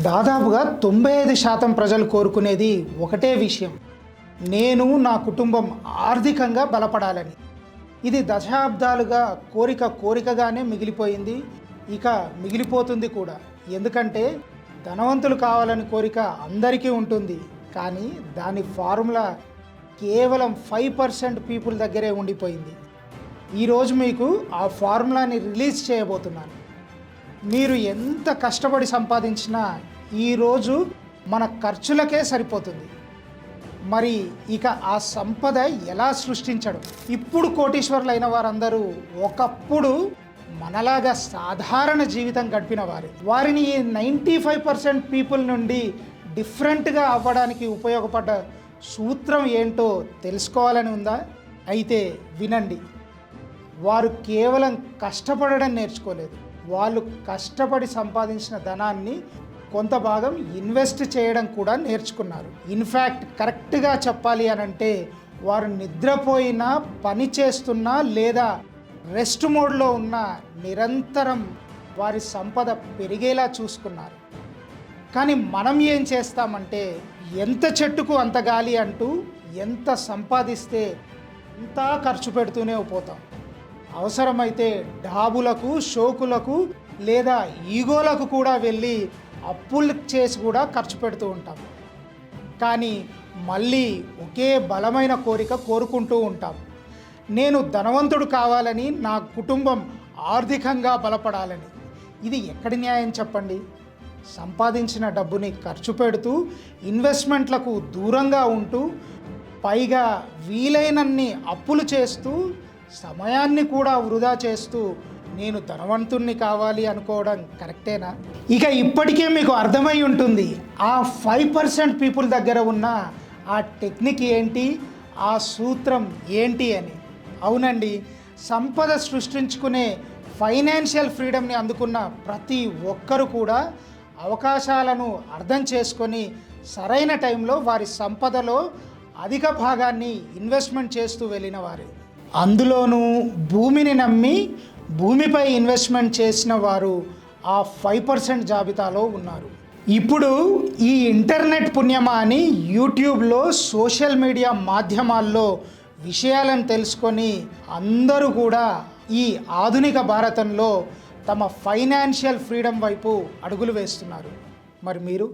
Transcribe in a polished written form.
దాదాపుగా 95% ప్రజలు కోరుకునేది ఒకటే విషయం, నేను నా కుటుంబం ఆర్థికంగా బలపడాలని. ఇది దశాబ్దాలుగా కోరికగానే మిగిలిపోయింది, ఇక మిగిలిపోతుంది కూడా. ఎందుకంటే ధనవంతులు కావాలని కోరిక అందరికీ ఉంటుంది, కానీ దాని ఫార్ములా కేవలం 5% పీపుల్ దగ్గరే ఉండిపోయింది. ఈరోజు మీకు ఆ ఫార్ములాని రిలీజ్ చేయబోతున్నాను. మీరు ఎంత కష్టపడి సంపాదించినా ఈరోజు మన ఖర్చులకే సరిపోతుంది. మరి ఇక ఆ సంపద ఎలా సృష్టించడం? ఇప్పుడు కోటీశ్వరులైన వారందరూ ఒకప్పుడు మనలాగా సాధారణ జీవితం గడిపిన వారే. వారిని 95% పీపుల్ నుండి డిఫరెంట్గా అవ్వడానికి ఉపయోగపడ్డ సూత్రం ఏంటో తెలుసుకోవాలని ఉందా? అయితే వినండి. వారు కేవలం కష్టపడడం నేర్చుకోలేదు, వాళ్ళు కష్టపడి సంపాదించిన ధనాన్ని కొంత భాగం ఇన్వెస్ట్ చేయడం కూడా నేర్చుకున్నారు. ఇన్ఫ్యాక్ట్ కరెక్ట్గా చెప్పాలి అనంటే వారు నిద్రపోయినా, పని చేస్తున్నా లేదా రెస్ట్ మోడ్లో ఉన్న నిరంతరం వారి సంపద పెరిగేలా చూసుకున్నారు. కానీ మనం ఏం చేస్తామంటే ఎంత చెట్టుకు అంత గాలి అంటూ ఎంత సంపాదిస్తే అంతా ఖర్చు పెడుతూనే పోతాం. అవసరమైతే డాబులకు, షోకులకు లేదా ఈగోలకు కూడా వెళ్ళి అప్పులు చేసి కూడా ఖర్చు పెడుతూ ఉంటాం. కానీ మళ్ళీ ఒకే బలమైన కోరిక కోరుకుంటూ ఉంటాం, నేను ధనవంతుడు కావాలని, నా కుటుంబం ఆర్థికంగా బలపడాలని. ఇది ఎక్కడి న్యాయం చెప్పండి? సంపాదించిన డబ్బుని ఖర్చు పెడుతూ, ఇన్వెస్ట్మెంట్లకు దూరంగా ఉంటూ, పైగా వీలైనన్ని అప్పులు చేస్తూ, సమయాన్ని కూడా వృధా చేస్తూ నేను ధనవంతుణ్ణి కావాలి అనుకోవడం కరెక్టేనా? ఇక ఇప్పటికే మీకు అర్థమై ఉంటుంది ఆ 5% పీపుల్ దగ్గర ఉన్న ఆ టెక్నిక్ ఏంటి, ఆ సూత్రం ఏంటి అని. అవునండి, సంపద సృష్టించుకునే ఫైనాన్షియల్ ఫ్రీడమ్ని అందుకున్న ప్రతి ఒక్కరు కూడా అవకాశాలను అర్థం చేసుకొని సరైన టైంలో వారి సంపదలో అధిక భాగాన్ని ఇన్వెస్ట్మెంట్ చేస్తూ వెళ్ళిన వారే. అందులోనూ భూమిని నమ్మి భూమిపై ఇన్వెస్ట్మెంట్ చేసిన వారు ఆ 5% జాబితాలో ఉన్నారు. ఇప్పుడు ఈ ఇంటర్నెట్ పుణ్యమా అని యూట్యూబ్లో, సోషల్ మీడియా మాధ్యమాల్లో విషయాలను తెలుసుకొని అందరూ కూడా ఈ ఆధునిక భారతంలో తమ ఫైనాన్షియల్ ఫ్రీడమ్ వైపు అడుగులు వేస్తున్నారు. మరి మీరు